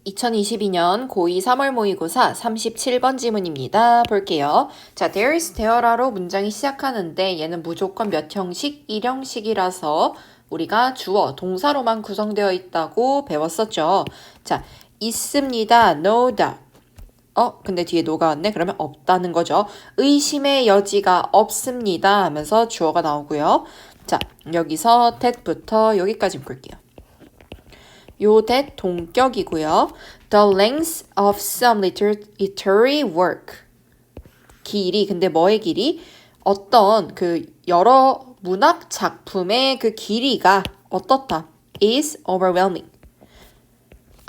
2022년 고2 3월 모의고사 37번 지문입니다. 볼게요. 자, there is there로 문장이 시작하는데 얘는 무조건 몇 형식? 1형식이라서 우리가 주어, 동사로만 구성되어 있다고 배웠었죠. 자, 있습니다. No doubt. 근데 뒤에 no가 왔네? 그러면 없다는 거죠. 의심의 여지가 없습니다 하면서 주어가 나오고요. 자, 여기서 that부터 여기까지 볼게요. 요 that 동격이고요. The length of some literary work. 길이, 근데 뭐의 길이? 어떤 그 여러 문학 작품의 그 길이가 어떻다? is overwhelming.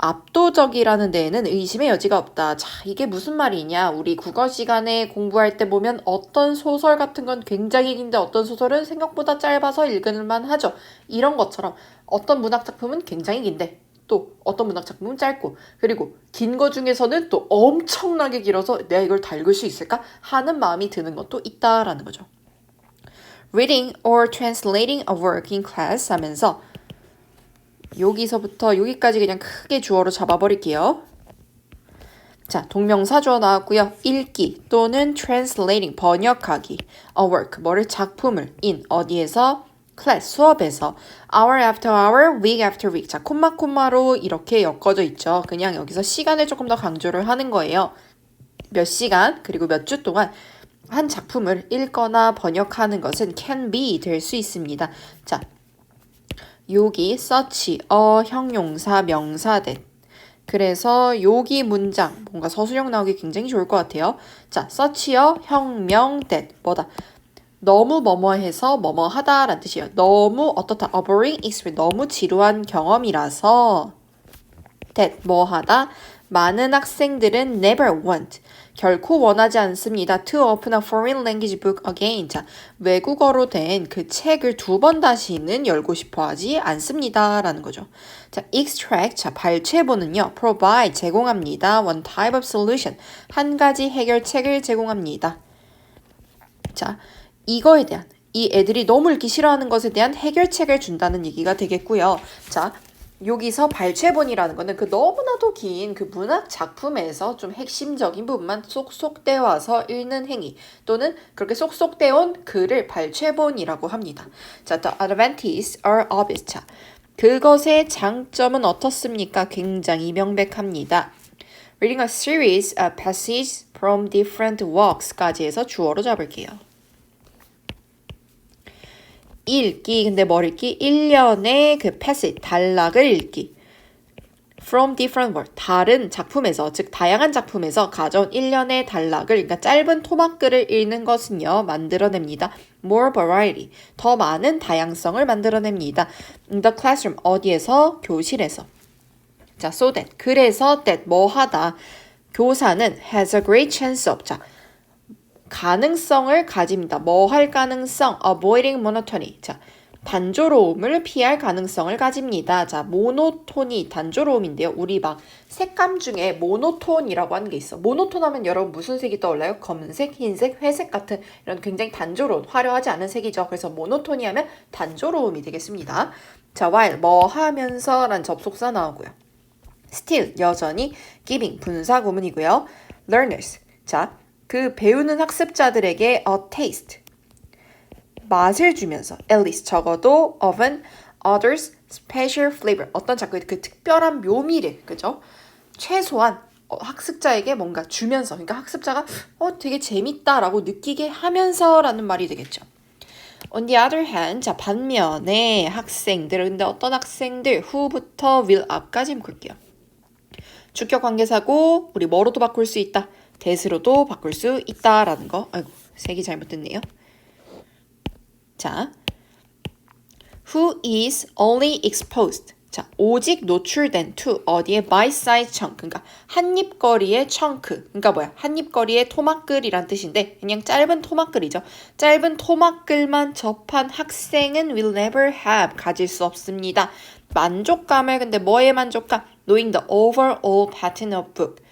압도적이라는 데에는 의심의 여지가 없다. 자, 이게 무슨 말이냐? 우리 국어 시간에 공부할 때 보면 어떤 소설 같은 건 굉장히 긴데 어떤 소설은 생각보다 짧아서 읽을만 하죠. 이런 것처럼 어떤 문학 작품은 굉장히 긴데 또 어떤 문학 작품은 짧고 그리고 긴 거 중에서는 또 엄청나게 길어서 내가 이걸 다 읽을 수 있을까? 하는 마음이 드는 것도 있다라는 거죠. Reading or translating a work in class 하면서 여기서부터 여기까지 그냥 크게 주어로 잡아버릴게요. 자, 동명사 주어 나왔고요. 읽기 또는 translating, 번역하기. A work, 뭐를 작품을 in, 어디에서? class, 수업에서. hour after hour, week after week. 자, 콤마로 이렇게 엮어져 있죠. 그냥 여기서 시간을 조금 더 강조를 하는 거예요. 몇 시간, 그리고 몇 주 동안 한 작품을 읽거나 번역하는 것은 can be 될 수 있습니다. 자, 여기 such, 형용사, 명사 that. 그래서 여기 문장 뭔가 서술형 나오기 굉장히 좋을 것 같아요. 자, such요, 형명 that 뭐다? 너무 뭐뭐해서 뭐뭐하다 라는 뜻이에요. 너무 어떻다? A boring experience. 너무 지루한 경험이라서 that 뭐하다? 많은 학생들은 never want. 결코 원하지 않습니다. To open a foreign language book again. 자, 외국어로 된 그 책을 두 번 다시는 열고 싶어 하지 않습니다. 라는 거죠. 자, extract. 자, 발췌본은요. provide. 제공합니다. One type of solution. 한 가지 해결책을 제공합니다. 자, 이거에 대한 이 애들이 너무 읽기 싫어하는 것에 대한 해결책을 준다는 얘기가 되겠고요. 자, 여기서 발췌본이라는 거는 그 너무나도 긴 그 문학 작품에서 좀 핵심적인 부분만 쏙쏙 떼와서 읽는 행위 또는 그렇게 쏙쏙 떼온 글을 발췌본이라고 합니다. 자, the advantages are obvious. 자, 그것의 장점은 어떻습니까? 굉장히 명백합니다. Reading a series of passages from different works까지 해서 주어로 잡을게요. 읽기, 근데 뭘 읽기? 1년의 그 passage, 단락을 읽기. From different work, 다른 작품에서, 즉 다양한 작품에서 가져온 1년의 단락을, 그러니까 짧은 토막글을 읽는 것은요, 만들어냅니다. More variety, 더 많은 다양성을 만들어냅니다. In the classroom, 어디에서? 교실에서. 자, so that, 그래서 that, 뭐 하다. 교사는 has a great chance of, 자, 가능성을 가집니다. 뭐 할 가능성? Avoiding monotony. 자, 단조로움을 피할 가능성을 가집니다. 자, 모노톤이 단조로움인데요. 우리 막 색감 중에 모노톤이라고 하는 게 있어. 모노톤 하면 여러분 무슨 색이 떠올라요? 검은색, 흰색, 회색 같은 이런 굉장히 단조로운, 화려하지 않은 색이죠. 그래서 모노톤이 하면 단조로움이 되겠습니다. 자, while, 뭐 하면서 라는 접속사 나오고요. still, 여전히 giving, 분사구문이고요. learners, 자, 그 배우는 학습자들에게 a taste, 맛을 주면서 at least 적어도 of an other's special flavor, 어떤 자꾸의 그 특별한 묘미를, 그죠? 최소한 학습자에게 뭔가 주면서, 그러니까 학습자가 되게 재밌다라고 느끼게 하면서라는 말이 되겠죠. On the other hand, 자, 반면에 학생들, 근데 어떤 학생들, who부터 will 앞까지 볼게요. 주격 관계사고 우리 뭐로도 바꿀 수 있다. that으로도 바꿀 수 있다라는 거. 아이고, 색이 잘못됐네요. 자, who is only exposed. 자, 오직 노출된 to 어디에 bite-sized chunk. 그러니까 한입거리의 chunk. 그러니까 뭐야? 한입거리의 토막글이란 뜻인데 그냥 짧은 토막글이죠. 짧은 토막글만 접한 학생은 will never have. 가질 수 없습니다. 만족감을 근데 뭐에 만족감? Knowing the overall pattern of book.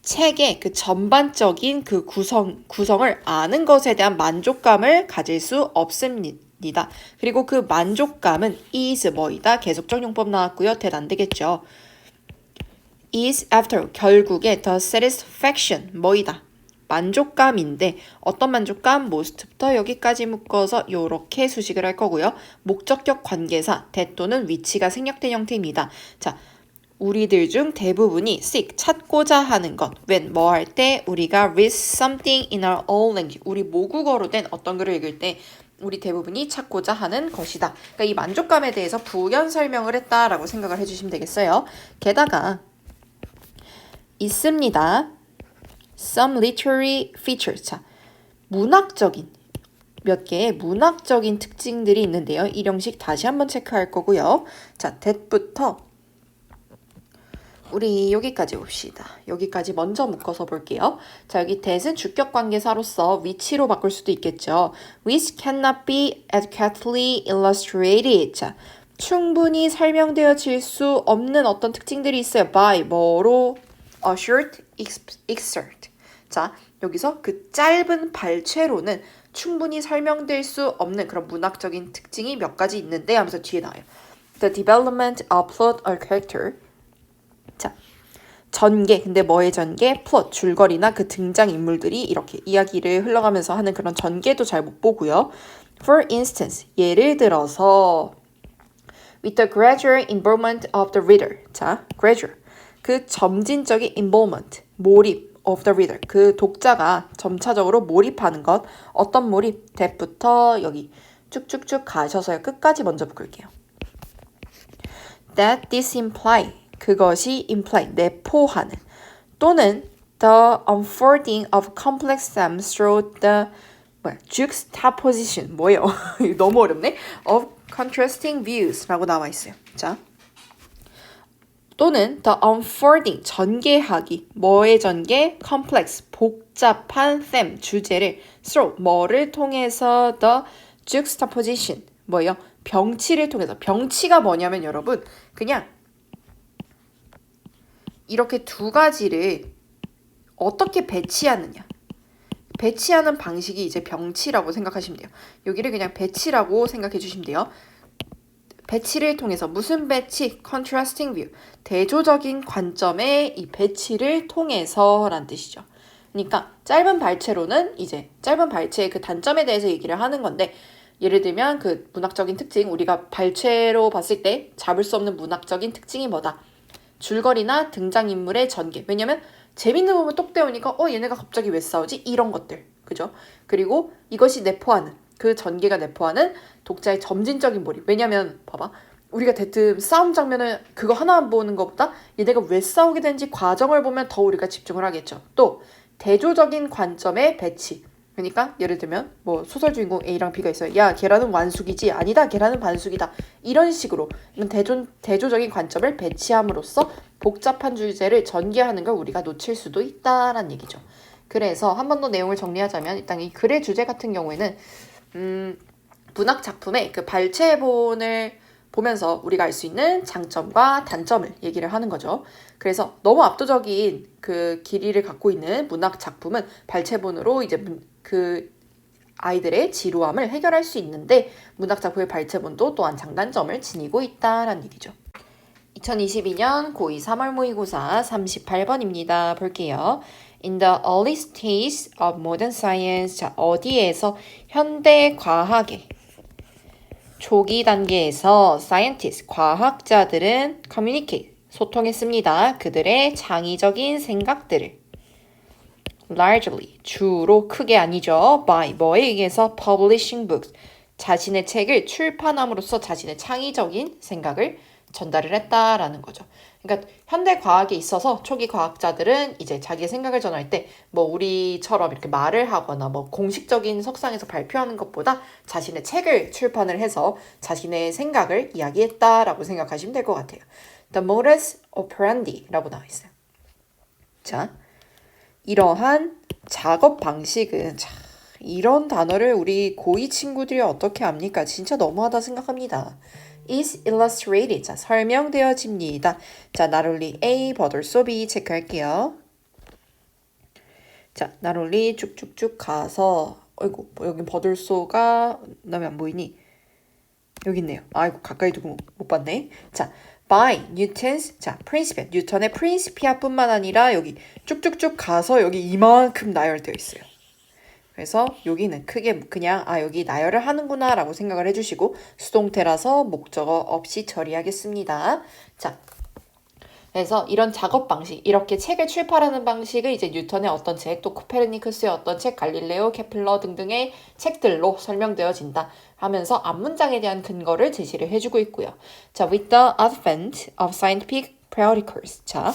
책의 그 전반적인 그 구성을 아는 것에 대한 만족감을 가질 수 없습니다. 그리고 그 만족감은 is 뭐이다. 계속적 용법 나왔고요. that 안 되겠죠. is after 결국에 the satisfaction 뭐이다? 만족감인데 어떤 만족감? most부터 여기까지 묶어서 요렇게 수식을 할 거고요. 목적격 관계사 that 또는 위치가 생략된 형태입니다. 자, 우리들 중 대부분이 seek 찾고자 하는 것 when 뭐 할 때 우리가 read something in our own language 우리 모국어로 된 어떤 글을 읽을 때 우리 대부분이 찾고자 하는 것이다. 그러니까 이 만족감에 대해서 부연 설명을 했다라고 생각을 해주시면 되겠어요. 게다가 있습니다. Some literary features. 자, 문학적인 몇 개의 문학적인 특징들이 있는데요. 이 형식 다시 한번 체크할 거고요. 자, that부터 우리 여기까지 봅시다. 여기까지 먼저 묶어서 볼게요. 자, 여기 that은 주격관계사로서 위치로 바꿀 수도 있겠죠. which cannot be adequately illustrated. 자, 충분히 설명되어질 수 없는 어떤 특징들이 있어요. by 뭐로 a short excerpt. 자, 여기서 그 짧은 발췌로는 충분히 설명될 수 없는 그런 문학적인 특징이 몇 가지 있는데 하면서 뒤에 나와요. The development of plot or character. 자, 전개, 근데 뭐의 전개? 플롯, 줄거리나 그 등장인물들이 이렇게 이야기를 흘러가면서 하는 그런 전개도 잘 못 보고요. For instance, 예를 들어서 with the gradual involvement of the reader. 자, gradual. 그 점진적인 involvement, 몰입 of the reader. 그 독자가 점차적으로 몰입하는 것. 어떤 몰입? that부터 여기 쭉쭉쭉 가셔서요. 끝까지 먼저 묶을게요. That this imply. 그것이 imply, 내포하는 또는 the unfolding of complex themes through the juxtaposition 뭐예요? 너무 어렵네. of contrasting views라고 나와 있어요. 자, 또는 the unfolding 전개하기 뭐의 전개? complex 복잡한 theme 주제를 through 뭐를 통해서 the juxtaposition 뭐예요? 병치를 통해서 병치가 뭐냐면 여러분 그냥 이렇게 두 가지를 어떻게 배치하느냐. 배치하는 방식이 이제 병치라고 생각하시면 돼요. 여기를 그냥 배치라고 생각해 주시면 돼요. 배치를 통해서 무슨 배치? contrasting view. 대조적인 관점의 이 배치를 통해서란 뜻이죠. 그러니까 짧은 발췌로는 이제 짧은 발췌의 그 단점에 대해서 얘기를 하는 건데 예를 들면 그 문학적인 특징 우리가 발췌로 봤을 때 잡을 수 없는 문학적인 특징이 뭐다? 줄거리나 등장인물의 전개. 왜냐면 재밌는 부분 똑 떼우니까 얘네가 갑자기 왜 싸우지? 이런 것들. 그죠? 그리고 이것이 내포하는 그 전개가 내포하는 독자의 점진적인 몰입. 왜냐면 봐봐. 우리가 대뜸 싸움 장면을 그거 하나만 보는 것보다 얘네가 왜 싸우게 되는지 과정을 보면 더 우리가 집중을 하겠죠. 또 대조적인 관점의 배치. 그러니까 예를 들면 뭐 소설 주인공 A랑 B가 있어요. 야, 계란은 완숙이지. 아니다, 계란은 반숙이다. 이런 식으로 대조적인 관점을 배치함으로써 복잡한 주제를 전개하는 걸 우리가 놓칠 수도 있다라는 얘기죠. 그래서 한 번 더 내용을 정리하자면 일단 이 글의 주제 같은 경우에는 문학 작품의 그 발췌본을 보면서 우리가 알 수 있는 장점과 단점을 얘기를 하는 거죠. 그래서 너무 압도적인 그 길이를 갖고 있는 문학 작품은 발췌본으로 이제 그 아이들의 지루함을 해결할 수 있는데 문학 작품의 발췌본도 또한 장단점을 지니고 있다라는 얘기죠. 2022년 고2 3월 모의고사 38번입니다. 볼게요. In the early stage of modern science. 자, 어디에서 현대 과학의 초기 단계에서 scientists, 과학자들은 communicate, 소통했습니다. 그들의 창의적인 생각들을 largely, 주로 크게 아니죠. by, 뭐에 의해서 publishing books, 자신의 책을 출판함으로써 자신의 창의적인 생각을 전달을 했다라는 거죠. 그러니까 현대 과학에 있어서 초기 과학자들은 이제 자기의 생각을 전할 때 뭐 우리처럼 이렇게 말을 하거나 뭐 공식적인 석상에서 발표하는 것보다 자신의 책을 출판을 해서 자신의 생각을 이야기했다라고 생각하시면 될 것 같아요. The modus operandi라고 나와 있어요. 자, 이러한 작업 방식은 이런 단어를 우리 고2 친구들이 어떻게 압니까? 진짜 너무하다 생각합니다. is illustrated. 자, 설명되어집니다. 자, not only A, but also B 체크할게요. 자, not only 쭉쭉쭉 가서 어이구, 여긴 but also가 남이 안 보이니? 여기 있네요. 아이고, 가까이 두고 못 봤네. 자, by Newton's 자, 프린시피아. 뉴턴의 프린시피아뿐만 아니라 여기 쭉쭉쭉 가서 여기 이만큼 나열되어 있어요. 그래서 여기는 크게 그냥 여기 나열을 하는구나 라고 생각을 해주시고 수동태라서 목적어 없이 처리하겠습니다. 자, 그래서 이런 작업 방식, 이렇게 책을 출판하는 방식을 이제 뉴턴의 어떤 책, 또 코페르니쿠스의 어떤 책, 갈릴레오, 케플러 등등의 책들로 설명되어진다 하면서 앞문장에 대한 근거를 제시를 해주고 있고요. 자, with the advent of scientific periodicals. 자,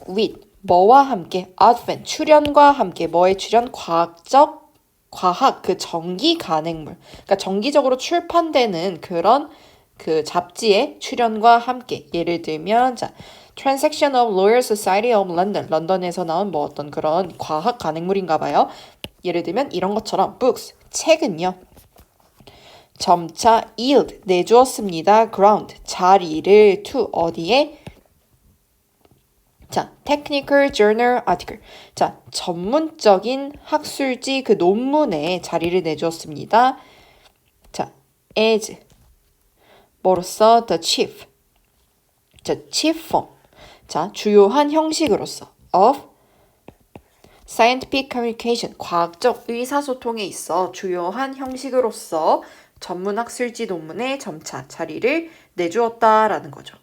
with 뭐와 함께 advent 출현과 함께 뭐의 출현 과학 그 정기 간행물 그러니까 정기적으로 출판되는 그런 그 잡지의 출현과 함께 예를 들면 자 Transaction of Royal Society of London 런던에서 나온 뭐 어떤 그런 과학 간행물인가 봐요. 예를 들면 이런 것처럼 books 책은요. 점차 yield 내주었습니다. ground 자리를 to 어디에 자, technical journal article. 자, 전문적인 학술지 그 논문에 자리를 내주었습니다. 자, as 뭐로써 the chief. 자, chief form. 자, 주요한 형식으로서 of scientific communication. 과학적 의사소통에 있어 주요한 형식으로서 전문 학술지 논문에 점차 자리를 내주었다라는 거죠.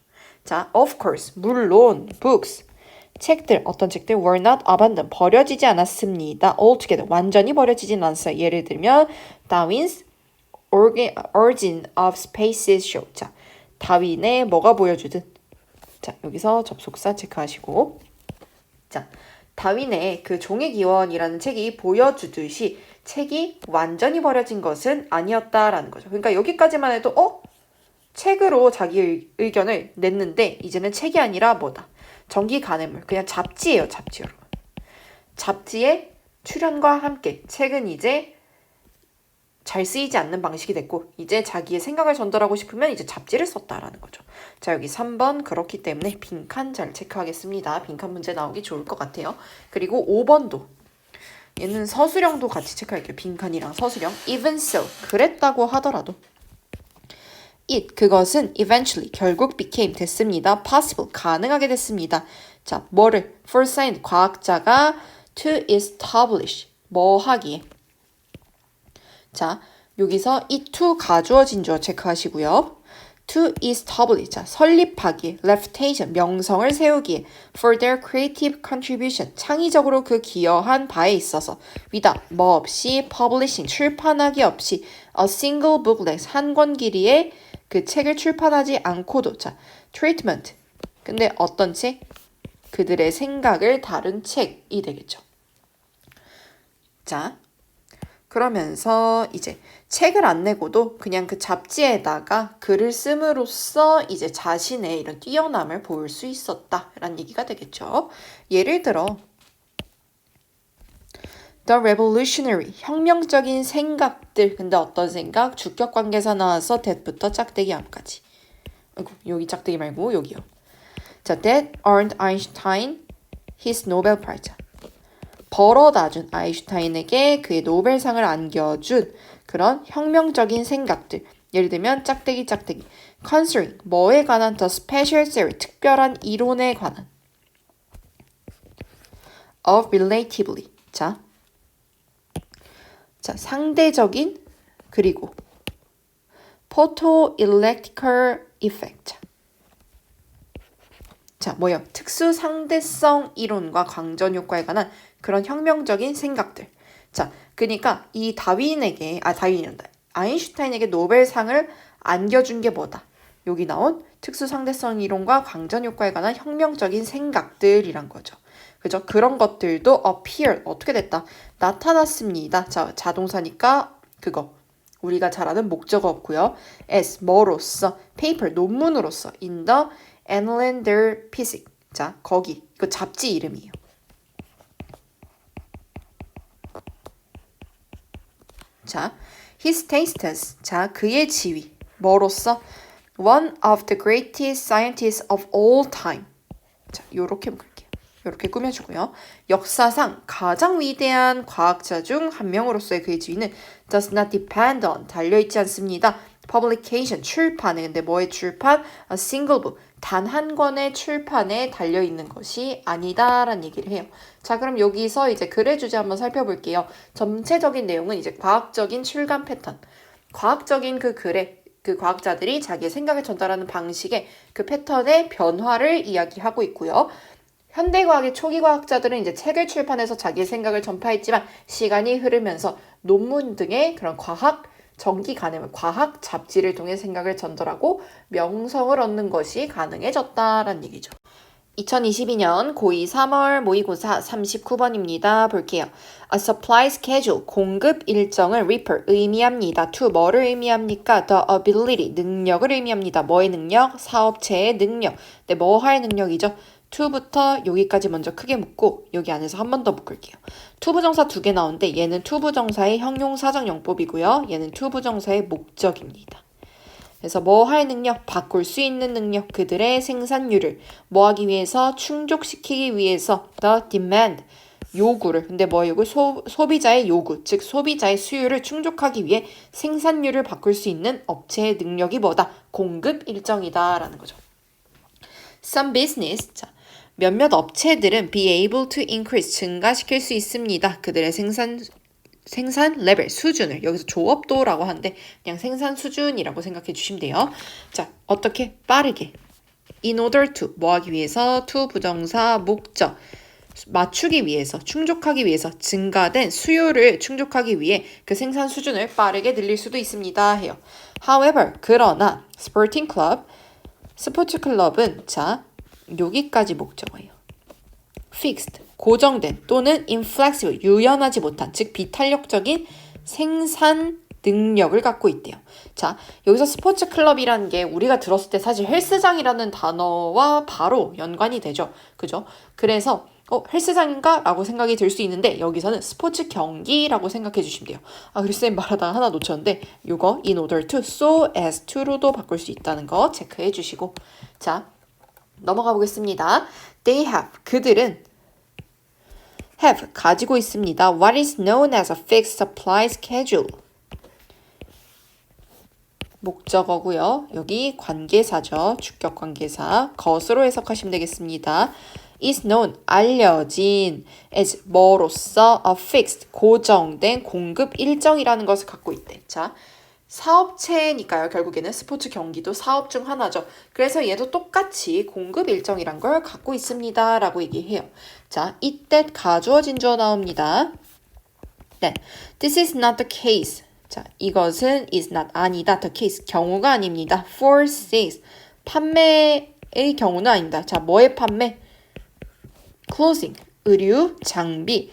자, of course, 물론 books. 책들, 어떤 책들 were not abandoned, 버려지지 않았습니다. altogether, 완전히 버려지진 않았어요. 예를 들면 Darwin's Origin of Species show. 자, 다윈의 뭐가 보여주든 자, 여기서 접속사 체크하시고 자, 다윈의 그 종의 기원이라는 책이 보여주듯이 책이 완전히 버려진 것은 아니었다라는 거죠. 그러니까 여기까지만 해도 책으로 자기 의견을 냈는데 이제는 책이 아니라 뭐다? 정기 간행물, 그냥 잡지예요, 잡지 여러분. 잡지의 출현과 함께 책은 이제 잘 쓰이지 않는 방식이 됐고 이제 자기의 생각을 전달하고 싶으면 이제 잡지를 썼다라는 거죠. 자, 여기 3번 그렇기 때문에 빈칸 잘 체크하겠습니다. 빈칸 문제 나오기 좋을 것 같아요. 그리고 5번도 얘는 서술형도 같이 체크할게요. 빈칸이랑 서술형. Even so, 그랬다고 하더라도 it, 그것은 eventually, 결국 became, 됐습니다. possible, 가능하게 됐습니다. 자, 뭐를? for science, 과학자가 to establish, 뭐 하기에? 자, 여기서 이 to 가주어진 주어 체크하시고요. to establish, 자, 설립하기에, reputation, 명성을 세우기에, for their creative contribution, 창의적으로 그 기여한 바에 있어서, without, 뭐 없이, publishing, 출판하기 없이, a single booklet, 한 권 길이의 그 책을 출판하지 않고도 자, treatment. 근데 어떤 책? 그들의 생각을 다룬 책이 되겠죠. 자, 그러면서 이제 책을 안 내고도 그냥 그 잡지에다가 글을 씀으로써 이제 자신의 이런 뛰어남을 보일 수 있었다라는 얘기가 되겠죠. 예를 들어 The revolutionary, 혁명적인 생각들. 근데 어떤 생각? 주격관계사 나와서 that부터 짝대기 앞까지. 아이고, 여기 짝대기 말고 여기요. 자, that earned Einstein his Nobel Prize. 벌어다준 아인슈타인에게 그의 노벨상을 안겨준 그런 혁명적인 생각들. 예를 들면 짝대기. concerning, 뭐에 관한 the special theory, 특별한 이론에 관한. of relatively. 자, 상대적인 그리고 photoelectrical effect. 자, 뭐요? 특수 상대성 이론과 광전 효과에 관한 그런 혁명적인 생각들. 자, 그러니까 이 아인슈타인에게 노벨상을 안겨준 게 뭐다? 여기 나온 특수 상대성 이론과 광전 효과에 관한 혁명적인 생각들이란 거죠. 그죠? 그런 것들도 appear, 어떻게 됐다? 나타났습니다. 자, 자동사니까 그거. 우리가 잘 아는 목적어 없고요. as, 뭐로서, paper, 논문으로서, in the Enlander Physics. 자, 거기. 이거 잡지 이름이에요. 자, his status. 자, 그의 지위. 뭐로서? One of the greatest scientists of all time. 자, 요렇게 볼게요. 이렇게 꾸며주고요. 역사상 가장 위대한 과학자 중 한 명으로서의 그의 지위는 does not depend on, 달려있지 않습니다. publication, 출판에. 근데 뭐의 출판? A single book. 단 한 권의 출판에 달려있는 것이 아니다라는 얘기를 해요. 자, 그럼 여기서 이제 글의 주제 한번 살펴볼게요. 전체적인 내용은 이제 과학적인 출간 패턴. 과학적인 그 글에 그 과학자들이 자기의 생각을 전달하는 방식의 그 패턴의 변화를 이야기하고 있고요. 현대과학의 초기 과학자들은 이제 책을 출판해서 자기의 생각을 전파했지만 시간이 흐르면서 논문 등의 그런 과학 정기 간헐 과학 잡지를 통해 생각을 전달하고 명성을 얻는 것이 가능해졌다라는 얘기죠. 2022년 고2 3월 모의고사 39번입니다. 볼게요. A supply schedule, 공급 일정을 refer, 의미합니다. to, 뭐를 의미합니까? The ability, 능력을 의미합니다. 뭐의 능력? 사업체의 능력. 네, 뭐 할 능력이죠? to부터 여기까지 먼저 크게 묶고 여기 안에서 한 번 더 묶을게요. to 부정사 2개 나오는데 얘는 to 부정사의 형용사적 용법이고요. 얘는 to 부정사의 목적입니다. 그래서 뭐 할 능력, 바꿀 수 있는 능력, 그들의 생산율을 뭐 하기 위해서, 충족시키기 위해서 the demand, 요구를, 근데 뭐 요구? 소비자의 요구, 즉 소비자의 수요를 충족하기 위해 생산율을 바꿀 수 있는 업체의 능력이 뭐다? 공급 일정이다 라는 거죠. Some business, 자, 몇몇 업체들은 be able to increase, 증가시킬 수 있습니다. 그들의 생산 레벨, 수준을, 여기서 조업도라고 하는데 그냥 생산 수준이라고 생각해 주시면 돼요. 자, 어떻게? 빠르게. In order to, 뭐 하기 위해서? to 부정사, 목적. 맞추기 위해서, 충족하기 위해서, 증가된 수요를 충족하기 위해 그 생산 수준을 빠르게 늘릴 수도 있습니다 해요. However, 그러나 sporting club, 스포츠 클럽은 자, 여기까지 목적어예요. fixed, 고정된 또는 inflexible, 유연하지 못한, 즉 비탄력적인 생산 능력을 갖고 있대요. 자, 여기서 스포츠 클럽이라는 게 우리가 들었을 때 사실 헬스장이라는 단어와 바로 연관이 되죠. 그죠? 그래서 헬스장인가? 라고 생각이 들 수 있는데 여기서는 스포츠 경기라고 생각해 주시면 돼요. 아, 글쌤 말하다가 하나 놓쳤는데 이거 in order to, so as to로도 바꿀 수 있다는 거 체크해 주시고 자, 넘어가 보겠습니다. They have, 그들은 have, 가지고 있습니다. What is known as a fixed supply schedule. 목적어고요. 여기 관계사죠. 주격 관계사. 것으로 해석하시면 되겠습니다. is known, 알려진, as 뭐로서 a fixed, 고정된 공급 일정이라는 것을 갖고 있대. 자, 사업체니까요. 결국에는 스포츠 경기도 사업 중 하나죠. 그래서 얘도 똑같이 공급 일정이란 걸 갖고 있습니다. 라고 얘기해요. 자, 이때 가주어진 주어 나옵니다. 네, this is not the case. 자, 이것은 is not, 아니다. the case, 경우가 아닙니다. for sales, 판매의 경우는 아닙니다. 자, 뭐의 판매? clothing, 의류, 장비,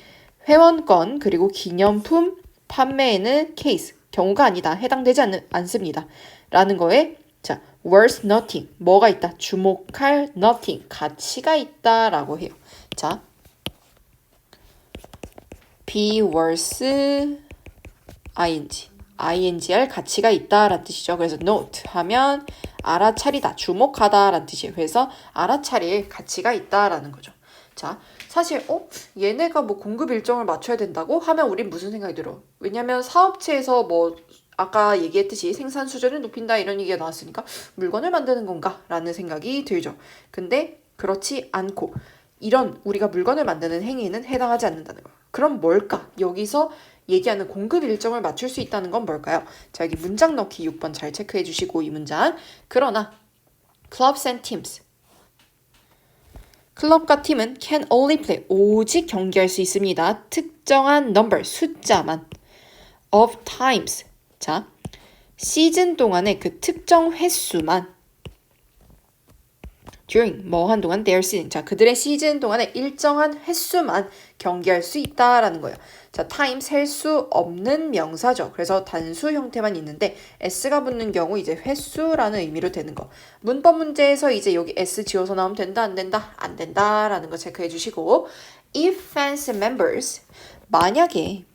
회원권, 그리고 기념품 판매에는 case, 경우가 아니다. 해당되지 않습니다. 라는 거에 자, worth nothing, 뭐가 있다? 주목할 nothing, 가치가 있다 라고 해요. 자, be worth ing할 가치가 있다 라는 뜻이죠. 그래서 note 하면 알아차리다, 주목하다 라는 뜻이에요. 그래서 알아차릴 가치가 있다 라는 거죠. 자, 사실 얘네가 뭐 공급 일정을 맞춰야 된다고 하면 우린 무슨 생각이 들어? 왜냐면 사업체에서 뭐 아까 얘기했듯이 생산 수준을 높인다 이런 얘기가 나왔으니까 물건을 만드는 건가? 라는 생각이 들죠. 근데 그렇지 않고 이런 우리가 물건을 만드는 행위는 해당하지 않는다는 거예요. 그럼 뭘까? 여기서 얘기하는 공급 일정을 맞출 수 있다는 건 뭘까요? 자, 여기 문장 넣기 6번 잘 체크해 주시고 이 문장. 그러나 clubs and teams, 클럽과 팀은 can only play, 오직 경기할 수 있습니다. 특정한 number, 숫자만 of times, 자, 시즌 동안의 그 특정 횟수만 during, 뭐 한동안 their season, 자, 그들의 시즌 동안에 일정한 횟수만 경기할 수 있다라는 거예요. 자, time, 셀 수 없는 명사죠. 그래서 단수 형태만 있는데 s가 붙는 경우 이제 횟수라는 의미로 되는 거. 문법 문제에서 이제 여기 s 지워서 나오면 된다, 안 된다? 안 된다라는 거 체크해 주시고 if fans and members, 만약에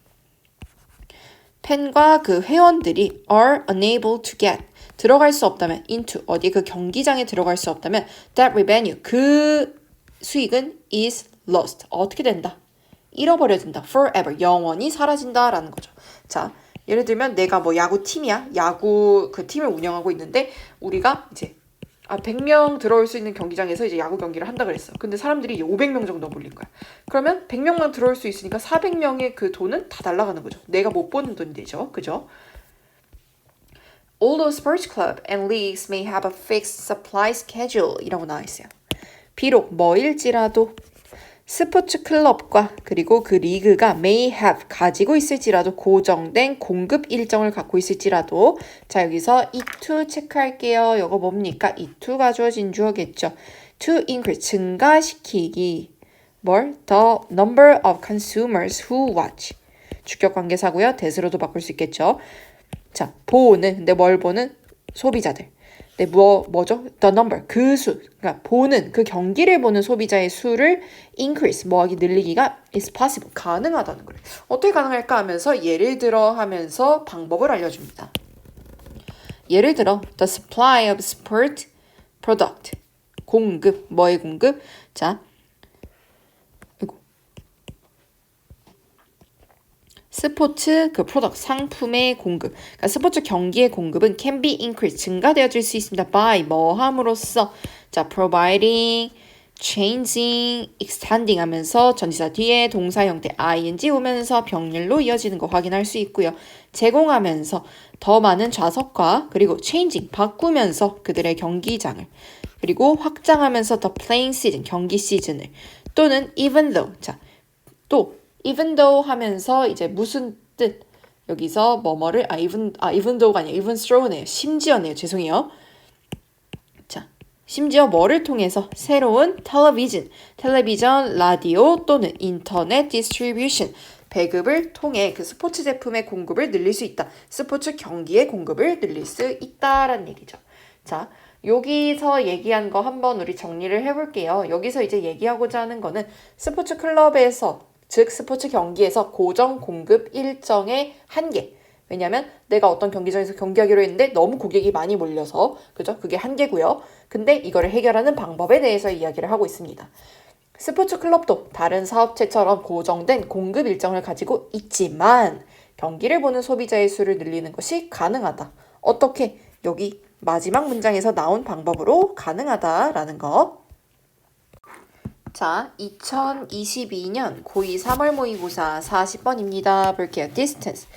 팬과 그 회원들이 are unable to get, 들어갈 수 없다면 into, 어디 그 경기장에 들어갈 수 없다면 that revenue, 그 수익은 is lost, 어떻게 된다? 잃어버려진다. forever, 영원히 사라진다라는 거죠. 자, 예를 들면 내가 뭐 야구 팀이야. 야구 그 팀을 운영하고 있는데 우리가 이제 100명 들어올 수 있는 경기장에서 이제 야구 경기를 한다 그랬어. 근데 사람들이 500명 정도 몰린 거야. 그러면 100명만 들어올 수 있으니까 400명의 그 돈은 다 날아가는 거죠. 내가 못 버는 돈이 되죠. 그죠? Although sports club and leagues may have a fixed supply schedule 이라고 나와 있어요. 비록 뭐일지라도 스포츠 클럽과 그리고 그 리그가 may have 가지고 있을지라도 고정된 공급 일정을 갖고 있을지라도 자 여기서 이 to 체크할게요. 이거 뭡니까? 이 to가 주어진 주어겠죠. to increase 증가시키기 뭘? The number of consumers who watch 주격 관계사고요. 대수로도 바꿀 수 있겠죠. 자 보는 근데 뭘 보는? 소비자들. 네, 뭐죠? The number, 그 수. 그러니까 보는, 그 경기를 보는 소비자의 수를 increase, 뭐하기 늘리기가 is possible, 가능하다는 거예요. 어떻게 가능할까 하면서 예를 들어 하면서 방법을 알려줍니다. 예를 들어, the supply of sport product, 공급, 뭐의 공급? 자, 스포츠 그 프로덕트 상품의 공급, 그러니까 스포츠 경기의 공급은 can be increased 증가되어질 수 있습니다. by 뭐 함으로써 자 providing, changing, extending 하면서 전치사 뒤에 동사 형태 ing 오면서 병렬로 이어지는 거 확인할 수 있고요. 제공하면서 더 많은 좌석과 그리고 changing 바꾸면서 그들의 경기장을 그리고 확장하면서 the playing season 경기 시즌을 또는 even though 자또 even though 하면서 이제 무슨 뜻? 여기서 뭐뭐를 even though가 아니라 even throw네요. 심지어네요. 죄송해요. 자, 심지어 뭐를 통해서 새로운 텔레비전, 라디오 또는 인터넷 디스트리뷰션 배급을 통해 그 스포츠 제품의 공급을 늘릴 수 있다. 스포츠 경기의 공급을 늘릴 수 있다라는 얘기죠. 자, 여기서 얘기한 거 한번 우리 정리를 해볼게요. 여기서 이제 얘기하고자 하는 거는 스포츠 클럽에서 즉 스포츠 경기에서 고정 공급 일정의 한계. 왜냐면 내가 어떤 경기장에서 경기하기로 했는데 너무 고객이 많이 몰려서 그죠? 그게 한계고요. 근데 이거를 해결하는 방법에 대해서 이야기를 하고 있습니다. 스포츠 클럽도 다른 사업체처럼 고정된 공급 일정을 가지고 있지만 경기를 보는 소비자의 수를 늘리는 것이 가능하다. 어떻게? 여기 마지막 문장에서 나온 방법으로 가능하다라는 거. 자, 2022년 고2 3월 모의고사 40번입니다. 볼게요. distance.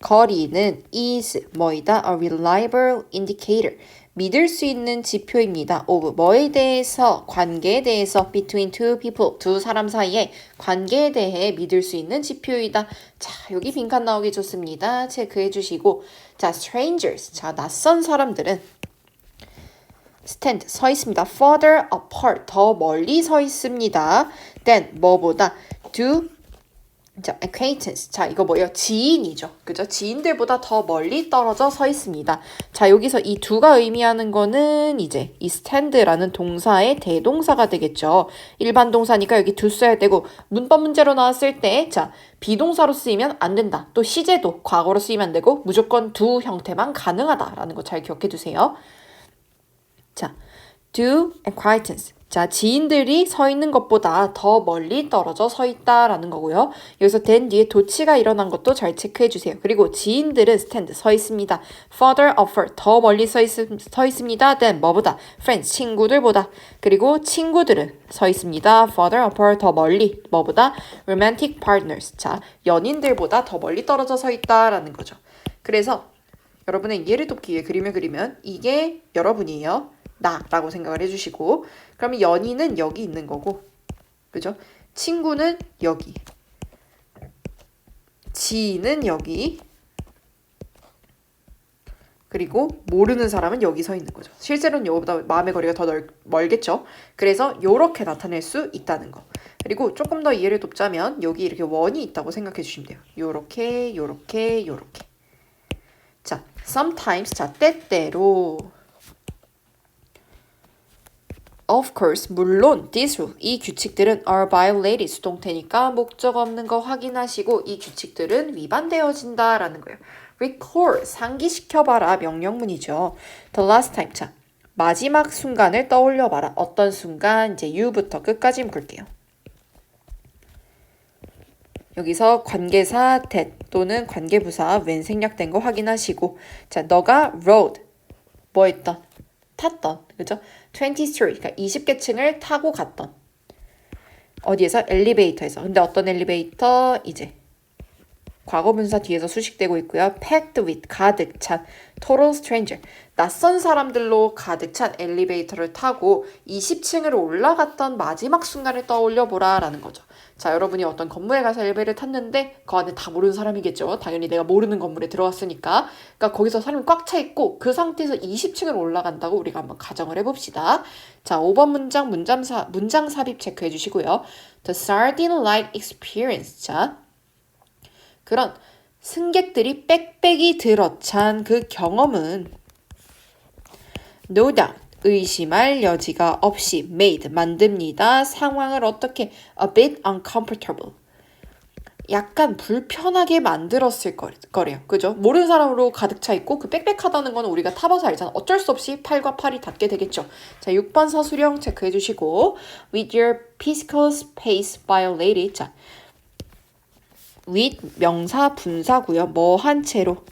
거리는 is 뭐이다? a reliable indicator. 믿을 수 있는 지표입니다. of 뭐에 대해서? 관계에 대해서 between two people. 두 사람 사이의 관계에 대해 믿을 수 있는 지표이다. 자, 여기 빈칸 나오기 좋습니다. 체크해 주시고 자, strangers. 자, 낯선 사람들은 stand 서 있습니다. further apart 더 멀리 서 있습니다. then 뭐보다 do 자 acquaintance 자 이거 뭐예요? 지인이죠. 그죠? 지인들보다 더 멀리 떨어져 서 있습니다. 자 여기서 이 두가 의미하는 거는 이제 이 stand라는 동사의 대동사가 되겠죠. 일반 동사니까 여기 do 써야 되고 문법 문제로 나왔을 때 자 비동사로 쓰이면 안 된다. 또 시제도 과거로 쓰이면 안 되고 무조건 do 형태만 가능하다라는 거 잘 기억해 두세요. 자, do acquaintance. 자, 지인들이 서 있는 것보다 더 멀리 떨어져 서 있다라는 거고요. 여기서 then 뒤에 도치가 일어난 것도 잘 체크해 주세요. 그리고 지인들은 stand 서 있습니다. further apart 더 멀리 서 있습니다. then 뭐보다 friends 친구들보다 그리고 친구들은 서 있습니다. further apart 더 멀리 뭐보다 romantic partners. 자, 연인들보다 더 멀리 떨어져 서 있다라는 거죠. 그래서 여러분의 예를 돕기에 그림을 그리면 이게 여러분이에요. 나라고 생각을 해주시고 그러면 연인은 여기 있는 거고 그죠? 친구는 여기 지인은 여기 그리고 모르는 사람은 여기 서 있는 거죠. 실제로는 이거보다 마음의 거리가 더 멀겠죠. 그래서 이렇게 나타낼 수 있다는 거. 그리고 조금 더 이해를 돕자면 여기 이렇게 원이 있다고 생각해 주시면 돼요. 요렇게 요렇게 요렇게 자, sometimes 자 때때로 Of course, 물론 these rules, 이 규칙들은 are violated, 수동태니까 목적 없는 거 확인하시고 이 규칙들은 위반되어진다라는 거예요. Recall, 상기시켜봐라 명령문이죠. The last time, 자 마지막 순간을 떠올려봐라. 어떤 순간? 이제 you부터 끝까지 묶을게요. 여기서 관계사 that 또는 관계부사 when 생략된 거 확인하시고 자, 너가 rode 뭐 했던? 탔던, 그죠? 23, 그러니까 20개 층을 타고 갔던 어디에서? 엘리베이터에서. 근데 어떤 엘리베이터? 이제 과거분사 뒤에서 수식되고 있고요. packed with, 가득 찬, total stranger, 낯선 사람들로 가득 찬 엘리베이터를 타고 20층으로 올라갔던 마지막 순간을 떠올려 보라 라는 거죠. 자, 여러분이 어떤 건물에 가서 엘리베이터를 탔는데 그 안에 다 모르는 사람이겠죠. 당연히 내가 모르는 건물에 들어왔으니까. 그러니까 거기서 사람이 꽉 차 있고 그 상태에서 20층을 올라간다고 우리가 한번 가정을 해봅시다. 자, 5번 문장 문장 삽입 체크해 주시고요. The sardine-like experience. 자, 그런 승객들이 빽빽이 들어찬 그 경험은 no doubt, 의심할 여지가 없이 made, 만듭니다. 상황을 어떻게 a bit uncomfortable, 약간 불편하게 만들었을 거래요. 그죠? 모르는 사람으로 가득 차 있고 그 빽빽하다는 건 우리가 타봐서 알잖아. 어쩔 수 없이 팔과 팔이 닿게 되겠죠. 자, 6번 서술형 체크해 주시고 with your physical space violated. 자, with 명사 분사고요. 뭐 한 채로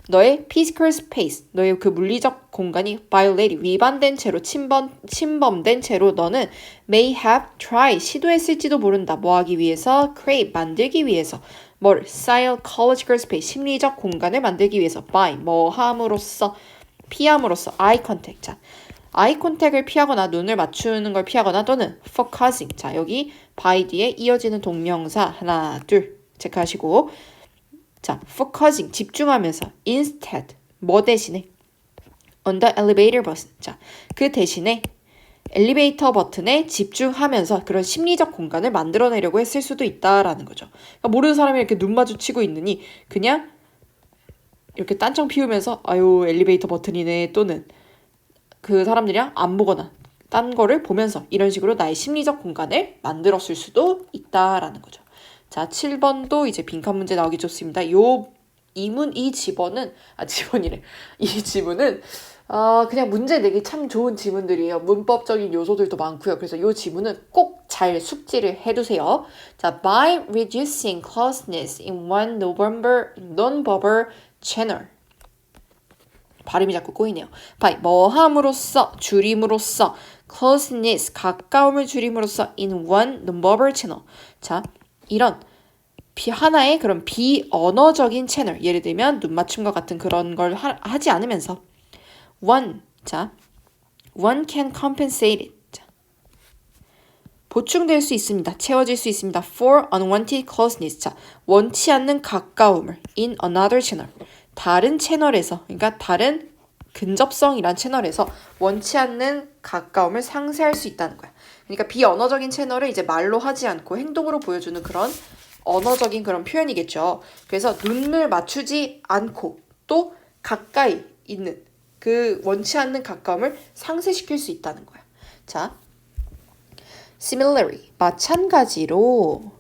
너의 physical space, 너의 그 물리적 공간이 violated, 위반된 채로 침범된 채로 너는 may have tried, 시도했을지도 모른다. 뭐 하기 위해서? create, 만들기 위해서. 뭘? psychological space, 심리적 공간을 만들기 위해서. by, 뭐 함으로써, 피함으로써. eye contact. 자, eye contact을 피하거나 눈을 맞추는 걸 피하거나 또는 focusing. 자, 여기 by 뒤에 이어지는 동명사 하나, 둘 체크하시고 자, focusing, 집중하면서 instead, 뭐 대신에 on the elevator button. 자, 그 대신에 엘리베이터 버튼에 집중하면서 그런 심리적 공간을 만들어내려고 했을 수도 있다라는 거죠. 그러니까 모르는 사람이 이렇게 눈 마주치고 있느니 그냥 이렇게 딴청 피우면서 아유 엘리베이터 버튼이네 또는 그 사람들이랑 안 보거나 딴 거를 보면서 이런 식으로 나의 심리적 공간을 만들었을 수도 있다라는 거죠. 자, 7번도 이제 빈칸 문제 나오기 좋습니다. 이 지문은 그냥 문제 내기 참 좋은 지문들이에요. 문법적인 요소들도 많고요. 그래서 이 지문은 꼭 잘 숙지를 해두세요. 자, by reducing closeness in one non-verbal channel. 발음이 자꾸 꼬이네요. by, 뭐 함으로써, 줄임으로써, closeness, 가까움을 줄임으로써 in one non-verbal channel. 자, 이런 하나의 그런 비언어적인 채널, 예를 들면 눈 맞춤과 같은 그런 걸 하지 않으면서 one can compensate it. 자, 보충될 수 있습니다. 채워질 수 있습니다. for unwanted closeness. 자, 원치 않는 가까움을 in another channel. 다른 채널에서, 그러니까 다른 근접성이란 채널에서 원치 않는 가까움을 상쇄할 수 있다는 거야. 그러니까 비언어적인 채널을 이제 말로 하지 않고 행동으로 보여주는 그런 언어적인 그런 표현이겠죠. 그래서 눈을 맞추지 않고 또 가까이 있는 그 원치 않는 가까움을 상쇄시킬 수 있다는 거야. 자, similarly, 마찬가지로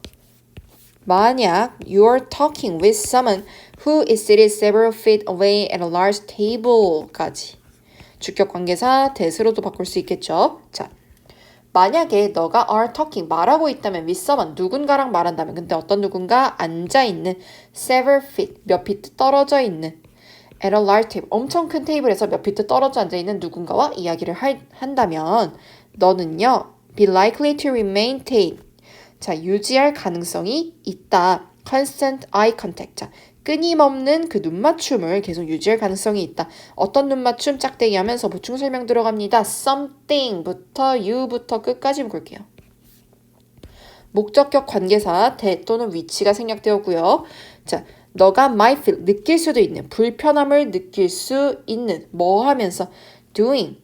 만약 you are talking with someone who is seated several feet away at a large table까지 주격관계사 that으로도 바꿀 수 있겠죠. 자, 만약에 너가 are talking, 말하고 있다면 with someone, 누군가랑 말한다면 근데 어떤 누군가 앉아있는 several feet, 몇 피트 떨어져 있는 at a large table, 엄청 큰 테이블에서 몇 피트 떨어져 앉아있는 누군가와 이야기를 한다면 너는요 be likely to maintain, 자, 유지할 가능성이 있다. constant eye contact, 자, 끊임없는 그 눈맞춤을 계속 유지할 가능성이 있다. 어떤 눈맞춤? 짝대기 하면서 보충 설명 들어갑니다. something부터 you부터 끝까지 묶을게요. 목적격 관계사 that 또는 위치가 생략되었고요. 자, 너가 might feel, 느낄 수도 있는, 불편함을 느낄 수 있는, 뭐 하면서? doing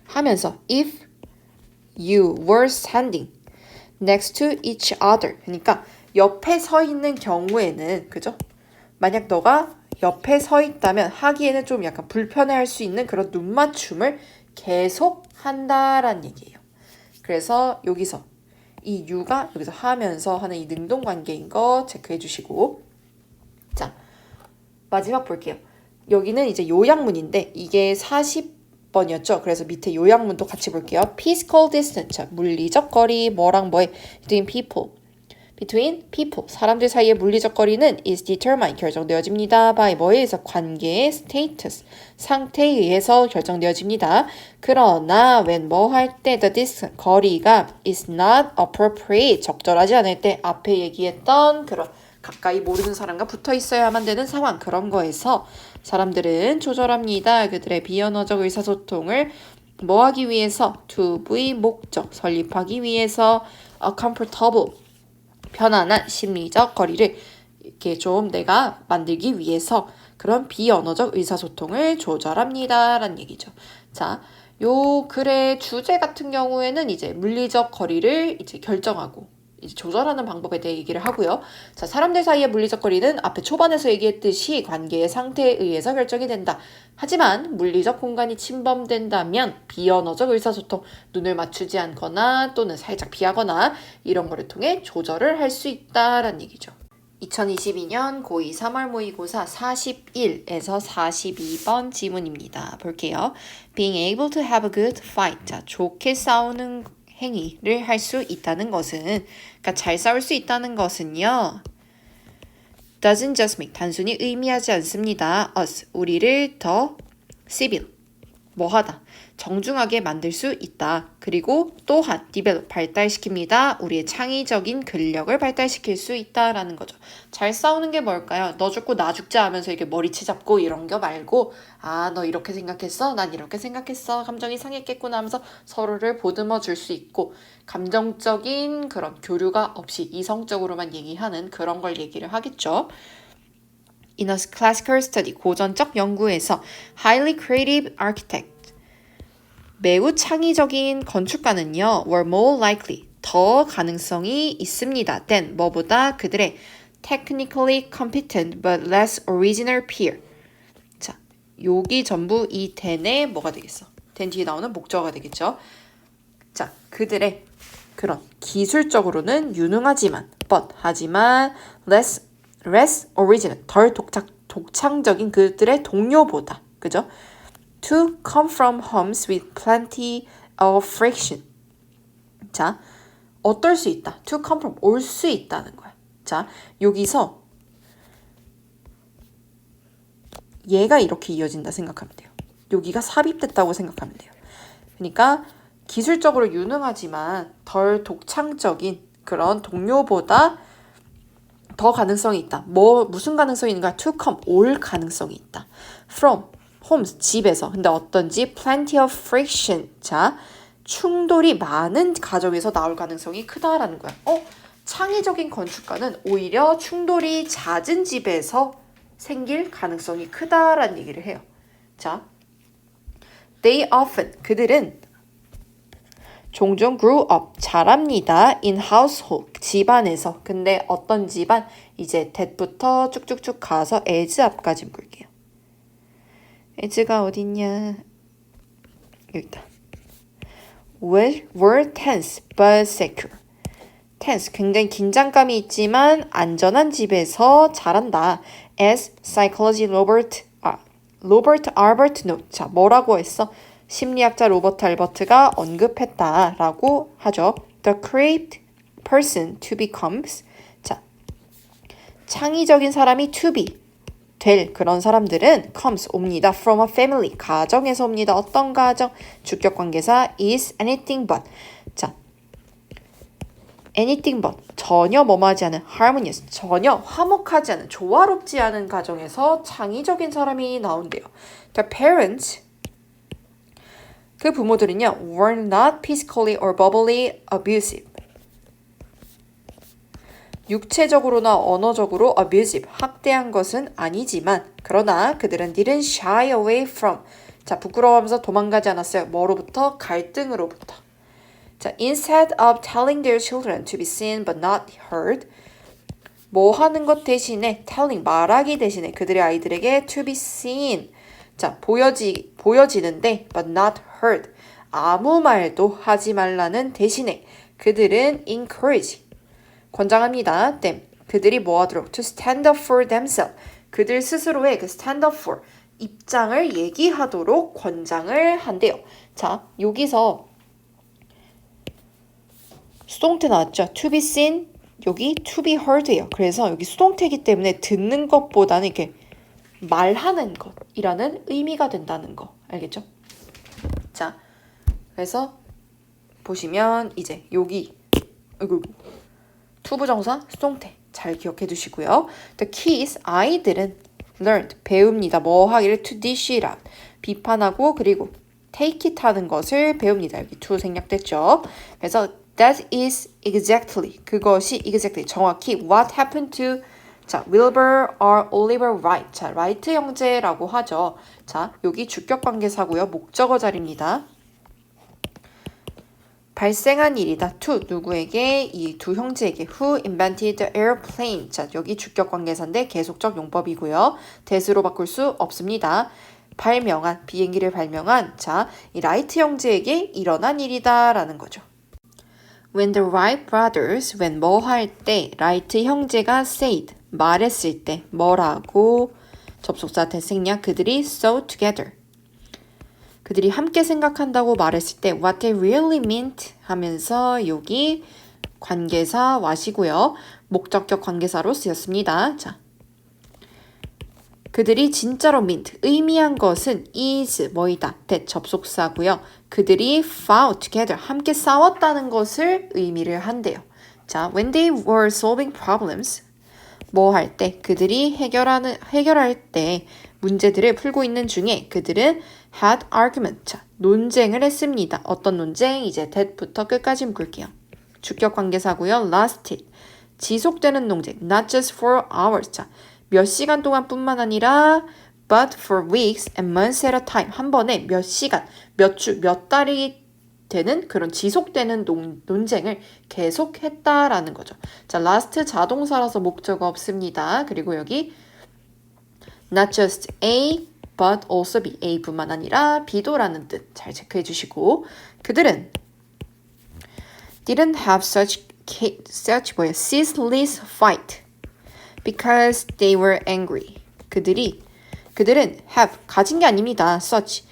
하면서 if you were standing next to each other. 그러니까 옆에 서 있는 경우에는, 그죠? 만약 너가 옆에 서 있다면 하기에는 좀 약간 불편해할 수 있는 그런 눈맞춤을 계속 한다라는 얘기예요. 그래서 여기서 이 you가 여기서 하면서 하는 이 능동관계인 거 체크해 주시고, 자, 마지막 볼게요. 여기는 이제 요약문인데 이게 40번이었죠. 그래서 밑에 요약문도 같이 볼게요. physical distance, 자, 물리적 거리, 뭐랑 뭐에 between people between people, 사람들 사이의 물리적 거리는 is determined, 결정되어집니다. by 뭐에 의해서? 관계의 status, 상태에 의해서 결정되어집니다. 그러나 when 뭐 할 때 the distance, 거리가 is not appropriate, 적절하지 않을 때 앞에 얘기했던 그런 가까이 모르는 사람과 붙어 있어야만 되는 상황, 그런 거에서 사람들은 조절합니다. 그들의 비언어적 의사소통을 뭐 하기 위해서? to be 목적, 설립하기 위해서 a comfortable, 편안한 심리적 거리를 이렇게 좀 내가 만들기 위해서 그런 비언어적 의사소통을 조절합니다. 라는 얘기죠. 자, 요 글의 주제 같은 경우에는 이제 물리적 거리를 이제 결정하고 이제 조절하는 방법에 대해 얘기를 하고요. 자, 사람들 사이의 물리적 거리는 앞에 초반에서 얘기했듯이 관계의 상태에 의해서 결정이 된다. 하지만 물리적 공간이 침범된다면 비언어적 의사소통, 눈을 맞추지 않거나 또는 살짝 피하거나 이런 거를 통해 조절을 할 수 있다라는 얘기죠. 2022년 고2 3월 모의고사 41에서 42번 지문입니다. 볼게요. Being able to have a good fight. 자, 좋게 싸우는 행위를 할 수 있다는 것은, 그러니까 잘 싸울 수 있다는 것은요. doesn't just make, 단순히 의미하지 않습니다. us, 우리를 더 civil, 뭐하다, 정중하게 만들 수 있다. 그리고 또한 develop, 발달시킵니다. 우리의 창의적인 근력을 발달시킬 수 있다라는 거죠. 잘 싸우는 게 뭘까요? 너 죽고 나 죽자 하면서 이렇게 머리채 잡고 이런 거 말고, 아, 너 이렇게 생각했어? 난 이렇게 생각했어. 감정이 상했겠구나 하면서 서로를 보듬어 줄 수 있고, 감정적인 그런 교류가 없이 이성적으로만 얘기하는 그런 걸 얘기를 하겠죠. In a classical study, 고전적 연구에서 highly creative architect, 매우 창의적인 건축가는요, were more likely, 더 가능성이 있습니다. than, 뭐보다 그들의 technically competent but less original peer. 자, 여기 전부 이 than의 뭐가 되겠어? than 뒤에 나오는 목적어가 되겠죠. 자, 그들의 그런 기술적으로는 유능하지만, but, 하지만 less original, 덜 독창적인 그들의 동료보다, 그죠? To come from homes with plenty of friction. 자, 어떨 수 있다. To come from, 올 수 있다는 거야. 자, 여기서 얘가 이렇게 이어진다 생각하면 돼요. 여기가 삽입됐다고 생각하면 돼요. 그러니까 기술적으로 유능하지만 덜 독창적인 그런 동료보다 더 가능성이 있다. 무슨 가능성이 있는가? To come, 올 가능성이 있다. From, homes, 집에서. 근데 어떤지 plenty of friction. 자, 충돌이 많은 가정에서 나올 가능성이 크다라는 거야. 창의적인 건축가는 오히려 충돌이 잦은 집에서 생길 가능성이 크다라는 얘기를 해요. 자, they often, 그들은 종종 grew up, 자랍니다. in household, 집안에서. 근데 어떤 집안? 이제 that부터 쭉쭉쭉 가서 as 앞까지 묶을게요. as가 어딨냐? 여기 있다. were tense but secure. tense, 굉장히 긴장감이 있지만 안전한 집에서 자란다. as psychology Robert Albert note. 자, 뭐라고 했어? 심리학자 로버트 알버트가 언급했다라고 하죠. The creative person to becomes. 자, 창의적인 사람이 to be, 될 그런 사람들은 comes, 옵니다. from a family, 가정에서 옵니다. 어떤 가정? 주격관계사 is anything but. 자, anything but, 전혀 뭐뭐하지 않은 harmonious, 전혀 화목하지 않은, 조화롭지 않은 가정에서 창의적인 사람이 나온대요. The parents, 그 부모들은요, were not physically or verbally abusive. 육체적으로나 언어적으로 abusive, 학대한 것은 아니지만, 그러나 그들은 didn't shy away from. 자, 부끄러워하면서 도망가지 않았어요. 뭐로부터? 갈등으로부터. 자, instead of telling their children to be seen but not heard. 뭐 하는 것 대신에, telling, 말하기 대신에 그들의 아이들에게 to be seen. 자, 보여지는데 but not heard. 아무 말도 하지 말라는 대신에 그들은 encourage, 권장합니다. them, 그들이 뭐 하도록? to stand up for themselves. 그들 스스로의 그 stand up for, 입장을 얘기하도록 권장을 한대요. 자, 여기서 수동태 나왔죠. to be seen, 여기 to be heard예요. 그래서 여기 수동태이기 때문에 듣는 것보다는 이렇게 말하는 것이라는 의미가 된다는 거. 알겠죠? 자, 그래서 보시면 이제 여기 투부정사 수동태 잘 기억해 두시고요. The kids, 아이들은 learned, 배웁니다. 뭐 하기를 to dish it out, 비판하고 그리고 take it 하는 것을 배웁니다. 여기 to 생략됐죠. 그래서 that is exactly, 그것이 exactly, 정확히 what happened to, 자, Wilbur or Oliver Wright. 자, 라이트 형제라고 하죠. 자, 여기 주격관계사고요. 목적어 자리입니다. 발생한 일이다. to 누구에게? 이 두 형제에게. Who invented the airplane? 자, 여기 주격관계사인데 계속적 용법이고요. 대수로 바꿀 수 없습니다. 발명한, 비행기를 발명한, 자, 이 라이트 형제에게 일어난 일이다 라는 거죠. When the Wright brothers, when 뭐 할 때, 라이트 형제가 said, 말했을 때, 뭐라고? 접속사 대생략, 그들이 so together. 그들이 함께 생각한다고 말했을 때 what they really meant 하면서 여기 관계사 what이고요. 목적격 관계사로 쓰였습니다. 자, 그들이 진짜로 meant, 의미한 것은 is, 뭐이다, that 접속사고요. 그들이 fought together, 함께 싸웠다는 것을 의미를 한대요. 자, when they were solving problems, 뭐 할 때, 그들이 해결할 때 문제들을 풀고 있는 중에 그들은 had argument, 자, 논쟁을 했습니다. 어떤 논쟁? 이제 that부터 끝까지 묶을게요. 주격 관계사고요. lasted, 지속되는 논쟁, not just for hours, 자, 몇 시간 동안뿐만 아니라 but for weeks and months at a time, 한 번에 몇 시간, 몇 주, 몇 달이 되는 그런 지속되는 논쟁을 계속했다라는 거죠. 자, last 자동사라서 목적어 없습니다. 그리고 여기 not just A but also B, A뿐만 아니라 B도라는 뜻 잘 체크해 주시고, 그들은 didn't have such ceaseless fight because they were angry. 그들은 have, 가진 게 아닙니다. such,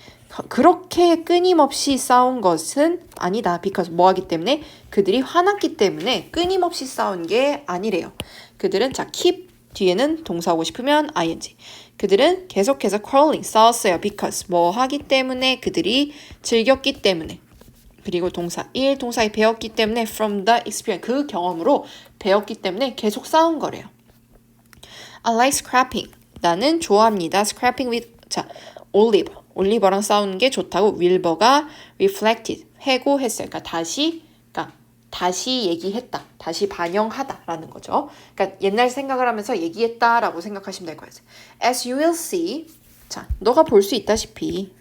그렇게 끊임없이 싸운 것은 아니다. because 뭐 하기 때문에? 그들이 화났기 때문에 끊임없이 싸운 게 아니래요. 그들은, 자, keep 뒤에는 동사 오고 싶으면 ing. 그들은 계속해서 quarreling, 싸웠어요. because 뭐 하기 때문에? 그들이 즐겼기 때문에. 그리고 동사 1, 동사 2 배웠기 때문에 from the experience, 그 경험으로 배웠기 때문에 계속 싸운 거래요. I like scrapping. 나는 좋아합니다. scrapping with, 자, 올리버랑 싸우는 게 좋다고 윌버가 reflected, 회고했어요. 그러니까 다시 얘기했다. 다시 반영하다라는 거죠. 그러니까 옛날 생각을 하면서 얘기했다라고 생각하시면 될 거예요. As you will see, 자, 너가 볼 수 있다시피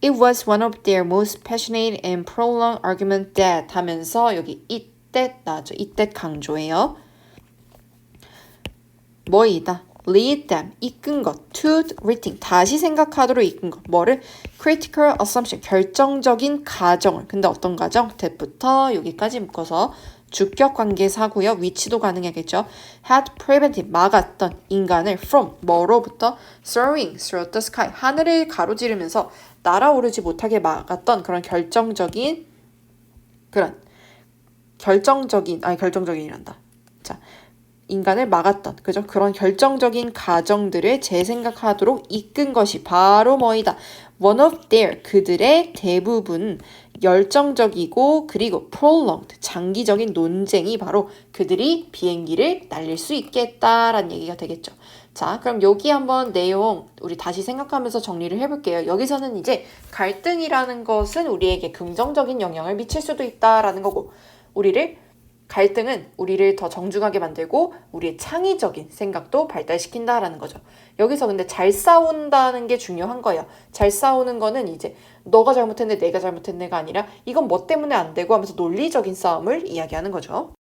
It was one of their most passionate and prolonged argument that 하면서 여기 it that 나죠. it that 강조해요. 뭐이다? lead them, 이끈 것, to rethink, 다시 생각하도록 이끈 것, 뭐를? critical assumption, 결정적인 가정을, 근데 어떤 가정? that부터 여기까지 묶어서 주격 관계사고요. 위치도 가능하겠죠. had prevented, 막았던 인간을 from, 뭐로부터? soaring through the sky, 하늘을 가로지르면서 날아오르지 못하게 막았던 그런 결정적인이란다. 자, 인간을 막았던, 그죠? 그런 결정적인 가정들을 재생각하도록 이끈 것이 바로 뭐이다? One of their, 그들의 대부분 열정적이고 그리고 prolonged, 장기적인 논쟁이 바로 그들이 비행기를 날릴 수 있게 했다라는 얘기가 되겠죠. 자, 그럼 여기 한번 내용 우리 다시 생각하면서 정리를 해볼게요. 여기서는 이제 갈등이라는 것은 우리에게 긍정적인 영향을 미칠 수도 있다라는 거고, 갈등은 우리를 더 정중하게 만들고 우리의 창의적인 생각도 발달시킨다라는 거죠. 여기서 근데 잘 싸운다는 게 중요한 거예요. 잘 싸우는 거는 이제 너가 잘못했네, 내가 잘못했네가 아니라 이건 뭐 때문에 안 되고 하면서 논리적인 싸움을 이야기하는 거죠.